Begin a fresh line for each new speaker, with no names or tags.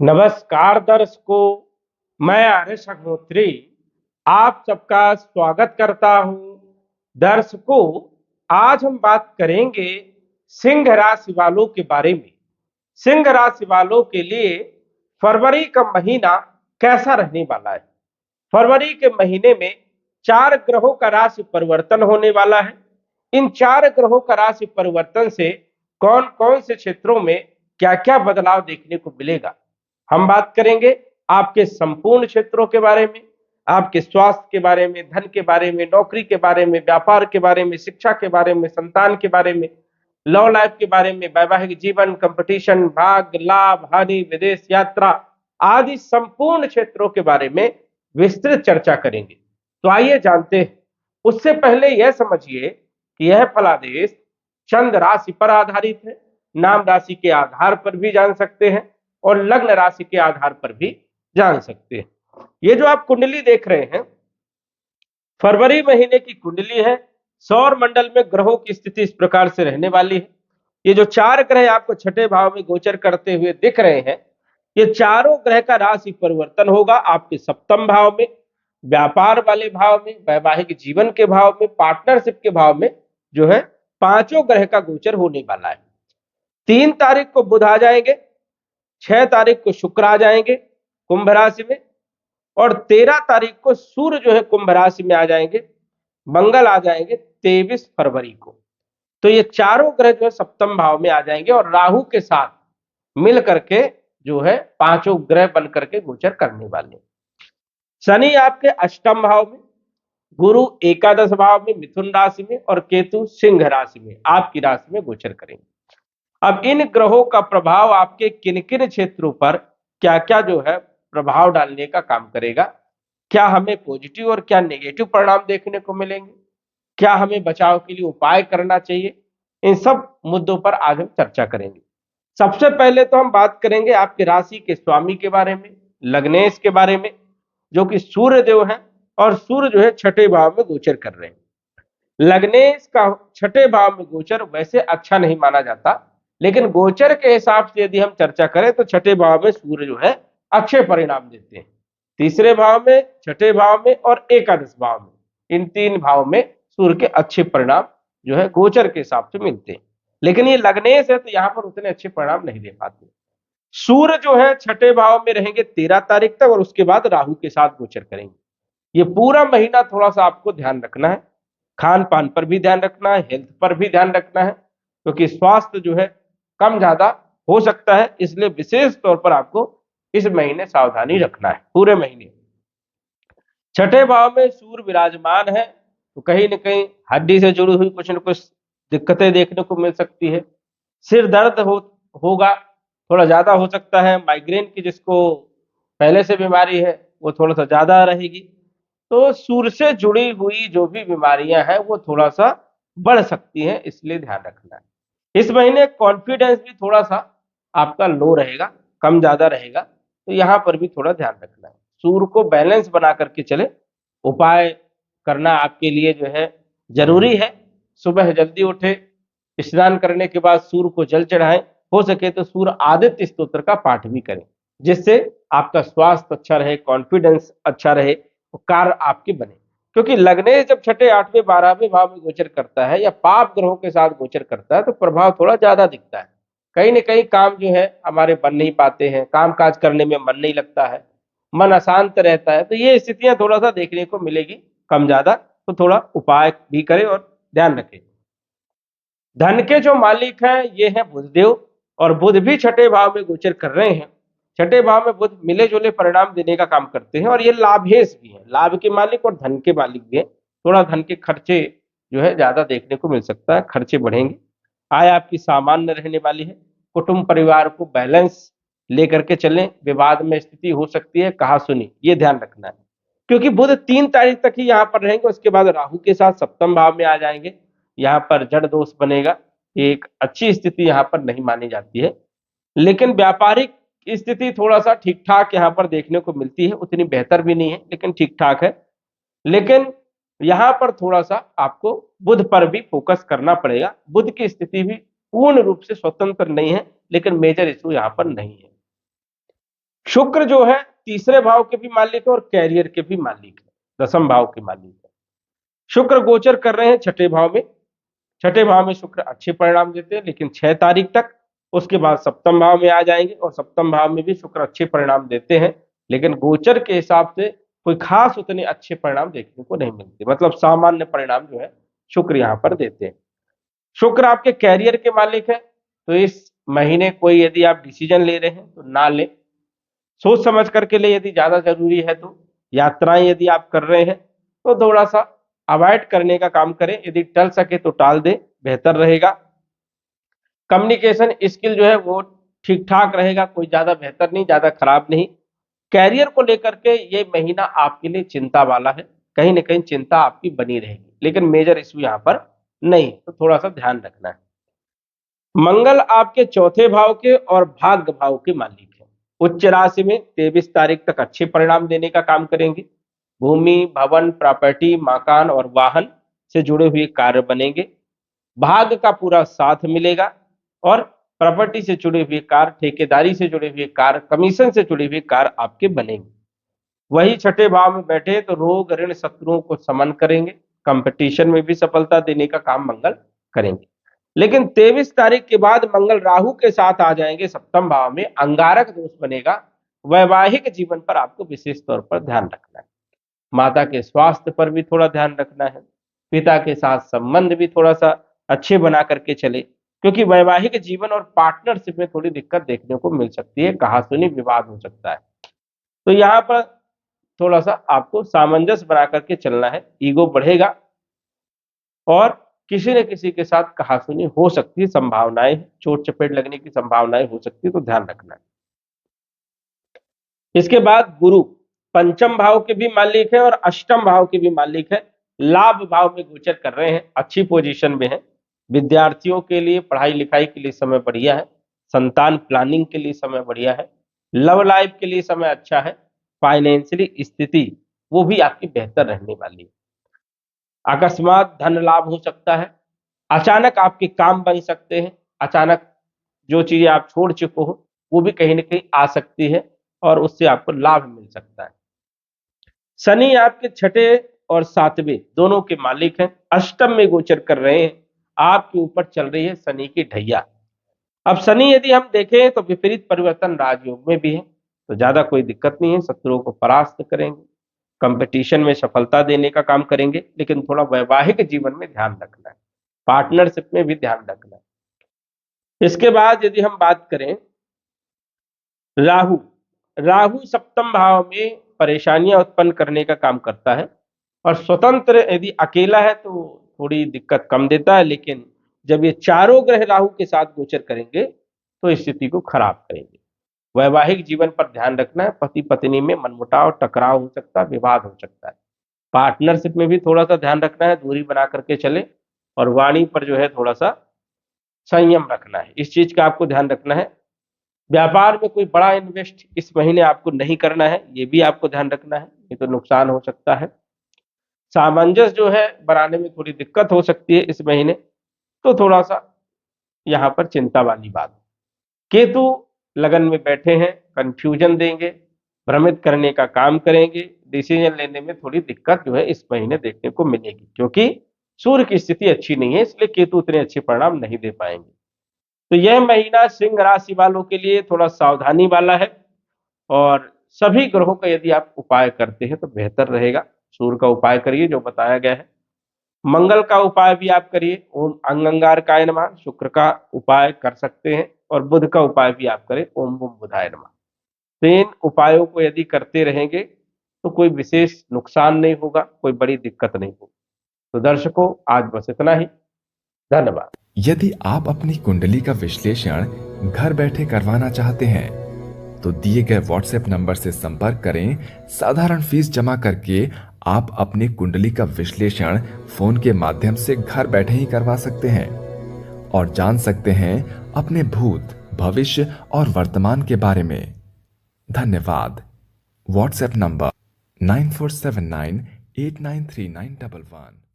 नमस्कार दर्शकों, मैं आर्यश अग्निहोत्री आप सबका स्वागत करता हूं। दर्शकों, आज हम बात करेंगे सिंह राशि वालों के बारे में। सिंह राशि वालों के लिए फरवरी का महीना कैसा रहने वाला है। फरवरी के महीने में 4 ग्रहों का राशि परिवर्तन होने वाला है। इन 4 ग्रहों का राशि परिवर्तन से कौन कौन से क्षेत्रों में क्या क्या बदलाव देखने को मिलेगा, हम बात करेंगे आपके संपूर्ण क्षेत्रों के बारे में, आपके स्वास्थ्य के बारे में, धन के बारे में, नौकरी के बारे में, व्यापार के बारे में, शिक्षा के बारे में, संतान के बारे में, लव लाइफ के बारे में, वैवाहिक जीवन, कंपटीशन, भाग्य, लाभ, हानि, विदेश यात्रा आदि संपूर्ण क्षेत्रों के बारे में विस्तृत चर्चा करेंगे। तो आइए जानते हैं। उससे पहले यह समझिए कि यह फलादेश चंद्र राशि पर आधारित है। नाम राशि के आधार पर भी जान सकते हैं और लग्न राशि के आधार पर भी जान सकते हैं। ये जो आप कुंडली देख रहे हैं, फरवरी महीने की कुंडली है। सौर मंडल में ग्रहों की स्थिति इस प्रकार से रहने वाली है। ये जो 4 ग्रह आपको छठे भाव में गोचर करते हुए दिख रहे हैं, ये चारों ग्रह का राशि परिवर्तन होगा आपके सप्तम भाव में, व्यापार वाले भाव में, वैवाहिक जीवन के भाव में, पार्टनरशिप के भाव में जो है पांचों ग्रह का गोचर होने वाला है। 3 तारीख को बुध आ जाएंगे, 6 तारीख को शुक्र आ जाएंगे कुंभ राशि में, और 13 तारीख को सूर्य जो है कुंभ राशि में आ जाएंगे, मंगल आ जाएंगे 23 फरवरी को। तो ये चारों ग्रह जो है सप्तम भाव में आ जाएंगे और राहु के साथ मिल करके जो है पांचों ग्रह बन करके गोचर करने वाले। शनि आपके अष्टम भाव में, गुरु एकादश भाव में मिथुन राशि में, और केतु सिंह राशि में आपकी राशि में गोचर करेंगे। अब इन ग्रहों का प्रभाव आपके किन किन क्षेत्रों पर क्या क्या जो है प्रभाव डालने का काम करेगा, क्या हमें पॉजिटिव और क्या नेगेटिव परिणाम देखने को मिलेंगे, क्या हमें बचाव के लिए उपाय करना चाहिए, इन सब मुद्दों पर आज हम चर्चा करेंगे। सबसे पहले तो हम बात करेंगे आपकी राशि के स्वामी के बारे में, लग्नेश के बारे में, जो कि सूर्य देव है और सूर्य जो है छठे भाव में गोचर कर रहे हैं। लग्नेश का छठे भाव में गोचर वैसे अच्छा नहीं माना जाता, लेकिन गोचर के हिसाब से यदि हम चर्चा करें तो छठे भाव में सूर्य जो है अच्छे परिणाम देते हैं। तीसरे भाव में, छठे भाव में और एकादश भाव में, इन 3 भाव में सूर्य के अच्छे परिणाम जो है गोचर के हिसाब से मिलते हैं। लेकिन ये लग्नेश है तो यहाँ पर उतने अच्छे परिणाम नहीं दे पाते। सूर्य जो है छठे भाव में रहेंगे 13 तारीख तक और उसके बाद राहु के साथ गोचर करेंगे। ये पूरा महीना थोड़ा सा आपको ध्यान रखना है, खान पान पर भी ध्यान रखना है, हेल्थ पर भी ध्यान रखना है, क्योंकि स्वास्थ्य जो है कम ज्यादा हो सकता है, इसलिए विशेष तौर पर आपको इस महीने सावधानी रखना है। पूरे महीने छठे भाव में सूर्य विराजमान है तो कहीं ना कहीं हड्डी से जुड़ी हुई कुछ न कुछ दिक्कतें देखने को मिल सकती है। सिर दर्द होगा, थोड़ा ज्यादा हो सकता है। माइग्रेन की जिसको पहले से बीमारी है वो थोड़ा सा ज्यादा रहेगी। तो सूर्य से जुड़ी हुई जो भी बीमारियां हैं वो थोड़ा सा बढ़ सकती हैं, इसलिए ध्यान रखना है। इस महीने कॉन्फिडेंस भी थोड़ा सा आपका लो रहेगा, कम ज्यादा रहेगा, तो यहाँ पर भी थोड़ा ध्यान रखना है। सूर्य को बैलेंस बना करके चले, उपाय करना आपके लिए जो है जरूरी है। सुबह जल्दी उठे, स्नान करने के बाद सूर्य को जल चढ़ाएं, हो सके तो सूर्य आदित्य स्तोत्र का पाठ भी करें, जिससे आपका स्वास्थ्य अच्छा रहे, कॉन्फिडेंस अच्छा रहे, कार्य आपके बने। क्योंकि लग्नेश जब छठे, आठवें, 12वें भाव में गोचर करता है या पाप ग्रहों के साथ गोचर करता है तो प्रभाव थोड़ा ज्यादा दिखता है। कहीं ना कहीं काम जो है हमारे बन नहीं पाते हैं, काम काज करने में मन नहीं लगता है, मन अशांत रहता है, तो ये स्थितियां थोड़ा सा देखने को मिलेगी कम ज्यादा। तो थोड़ा उपाय भी करें और ध्यान रखें। धन के जो मालिक हैं ये है बुधदेव, और बुध भी छठे भाव में गोचर कर रहे हैं। छठे भाव में बुध मिले जुले परिणाम देने का काम करते हैं और ये लाभेश भी है, लाभ के मालिक और धन के मालिक भी है। थोड़ा धन के खर्चे जो है ज्यादा देखने को मिल सकता है, खर्चे बढ़ेंगे। आय आपकी सामान्य रहने वाली है। कुटुंब परिवार को बैलेंस लेकर के चलें, विवाद में स्थिति हो सकती है, कहा सुनी, ये ध्यान रखना है। क्योंकि बुध 3 तारीख तक ही यहाँ पर रहेंगे, उसके बाद राहु के साथ सप्तम भाव में आ जाएंगे। यहाँ पर जड़ दोष बनेगा, एक अच्छी स्थिति यहाँ पर नहीं मानी जाती है। लेकिन व्यापारिक स्थिति थोड़ा सा ठीक ठाक यहाँ पर देखने को मिलती है, उतनी बेहतर भी नहीं है लेकिन ठीक ठाक है। लेकिन यहाँ पर थोड़ा सा आपको बुध पर भी फोकस करना पड़ेगा। बुध की स्थिति भी पूर्ण रूप से स्वतंत्र नहीं है, लेकिन मेजर इशू यहाँ पर नहीं है। शुक्र जो है तीसरे भाव के भी मालिक है और कैरियर के भी मालिक है, दसम भाव के मालिक है। शुक्र गोचर कर रहे हैं छठे भाव में। छठे भाव में शुक्र अच्छे परिणाम देते हैं, लेकिन 6 तारीख तक। उसके बाद सप्तम भाव में आ जाएंगे और सप्तम भाव में भी शुक्र अच्छे परिणाम देते हैं, लेकिन गोचर के हिसाब से कोई खास उतने अच्छे परिणाम देखने को नहीं मिलते, मतलब सामान्य परिणाम जो है शुक्र यहाँ पर देते हैं। शुक्र आपके कैरियर के मालिक है, तो इस महीने कोई यदि आप डिसीजन ले रहे हैं तो ना ले, सोच समझ करके ले। यदि ज्यादा जरूरी है तो यात्राएं यदि आप कर रहे हैं तो थोड़ा सा अवॉइड करने का काम करें, यदि टल सके तो टाल दे, बेहतर रहेगा। कम्युनिकेशन स्किल जो है वो ठीक ठाक रहेगा, कोई ज्यादा बेहतर नहीं, ज्यादा खराब नहीं। कैरियर को लेकर के ये महीना आपके लिए चिंता वाला है, कहीं ना कहीं चिंता आपकी बनी रहेगी, लेकिन मेजर इशू यहाँ पर नहीं, तो थोड़ा सा ध्यान रखना है। मंगल आपके चौथे भाव के और भाग्य भाव के मालिक है। उच्च राशि में 23 तारीख तक अच्छे परिणाम देने का काम करेंगे। भूमि, भवन, प्रॉपर्टी, मकान और वाहन से जुड़े हुए कार्य बनेंगे। भाग्य का पूरा साथ मिलेगा और प्रॉपर्टी से जुड़े हुए कार्य, ठेकेदारी से जुड़े हुए कार्य, कमीशन से जुड़े हुए कार्य आपके बनेंगे। वही छठे भाव में बैठे तो रोग, ऋण, शत्रुओं को समन करेंगे। कंपटीशन में भी सफलता देने का काम मंगल करेंगे। लेकिन 23 तारीख के बाद मंगल राहु के साथ आ जाएंगे सप्तम भाव में, अंगारक दोष बनेगा। वैवाहिक जीवन पर आपको विशेष तौर पर ध्यान रखना है। माता के स्वास्थ्य पर भी थोड़ा ध्यान रखना है। पिता के साथ संबंध भी थोड़ा सा अच्छे बना करके चले, क्योंकि वैवाहिक जीवन और पार्टनरशिप में थोड़ी दिक्कत देखने को मिल सकती है, कहासुनी विवाद हो सकता है। तो यहाँ पर थोड़ा सा आपको सामंजस्य बना करके चलना है। ईगो बढ़ेगा और किसी न किसी के साथ कहासुनी हो सकती है, संभावनाएं, चोट चपेट लगने की संभावनाएं हो सकती है, तो ध्यान रखना है। इसके बाद गुरु पंचम भाव के भी मालिक है और अष्टम भाव के भी मालिक है। लाभ भाव में गोचर कर रहे हैं, अच्छी पोजीशन में है। विद्यार्थियों के लिए पढ़ाई लिखाई के लिए समय बढ़िया है। संतान प्लानिंग के लिए समय बढ़िया है। लव लाइफ के लिए समय अच्छा है। फाइनेंशियली स्थिति वो भी आपकी बेहतर रहने वाली है। अकस्मात धन लाभ हो सकता है। अचानक आपके काम बन सकते हैं। अचानक जो चीजें आप छोड़ चुके हो वो भी कहीं ना कहीं आ सकती है और उससे आपको लाभ मिल सकता है। शनि आपके छठे और सातवें दोनों के मालिक हैं। अष्टम में गोचर कर रहे हैं। आपके ऊपर चल रही है शनि की ढैया। अब शनि यदि हम देखें तो विपरीत परिवर्तन राजयोग में भी है, तो ज्यादा कोई दिक्कत नहीं है। शत्रुओं को परास्त करेंगे, कंपटीशन में सफलता देने का काम करेंगे, लेकिन थोड़ा वैवाहिक जीवन में ध्यान रखना है, पार्टनरशिप में भी ध्यान रखना है। इसके बाद यदि हम बात करें राहु, राहु सप्तम भाव में परेशानियां उत्पन्न करने का काम करता है और स्वतंत्र यदि अकेला है तो थोड़ी दिक्कत कम देता है, लेकिन जब ये चारों ग्रह राहु के साथ गोचर करेंगे तो स्थिति को खराब करेंगे। वैवाहिक जीवन पर ध्यान रखना है। पति पत्नी में मनमुटाव, टकराव हो सकता है, विवाद हो सकता है। पार्टनरशिप में भी थोड़ा सा ध्यान रखना है, दूरी बना करके चले और वाणी पर जो है थोड़ा सा संयम रखना है, इस चीज का आपको ध्यान रखना है। व्यापार में कोई बड़ा इन्वेस्ट इस महीने आपको नहीं करना है, ये भी आपको ध्यान रखना है, नहीं तो नुकसान हो सकता है। सामंजस्य जो है बनाने में थोड़ी दिक्कत हो सकती है इस महीने, तो थोड़ा सा यहाँ पर चिंता वाली बात। केतु लगन में बैठे हैं, कंफ्यूजन देंगे, भ्रमित करने का काम करेंगे। डिसीजन लेने में थोड़ी दिक्कत जो है इस महीने देखने को मिलेगी, क्योंकि सूर्य की स्थिति अच्छी नहीं है, इसलिए केतु उतने अच्छे परिणाम नहीं दे पाएंगे। तो यह महीना सिंह राशि वालों के लिए थोड़ा सावधानी वाला है और सभी ग्रहों का यदि आप उपाय करते हैं तो बेहतर रहेगा। सूर्य का उपाय करिए जो बताया गया है, मंगल का उपाय भी आप करिए, ओम अंगारकाय नमः। शुक्र का उपाय कर सकते हैं और बुध का उपाय भी आप करें, ओम बम बुधाय नमः। तो इन उपायों को यदि करते रहेंगे तो कोई विशेष नुकसान नहीं होगा, कोई बड़ी दिक्कत नहीं होगी। तो दर्शकों, आज बस इतना ही। धन्यवाद।
यदि आप अपनी कुंडली का विश्लेषण घर बैठे करवाना चाहते हैं तो दिए गए व्हाट्सएप नंबर से संपर्क करें। साधारण फीस जमा करके आप अपनी कुंडली का विश्लेषण फोन के माध्यम से घर बैठे ही करवा सकते हैं और जान सकते हैं अपने भूत, भविष्य और वर्तमान के बारे में। धन्यवाद। WhatsApp number 9479893911।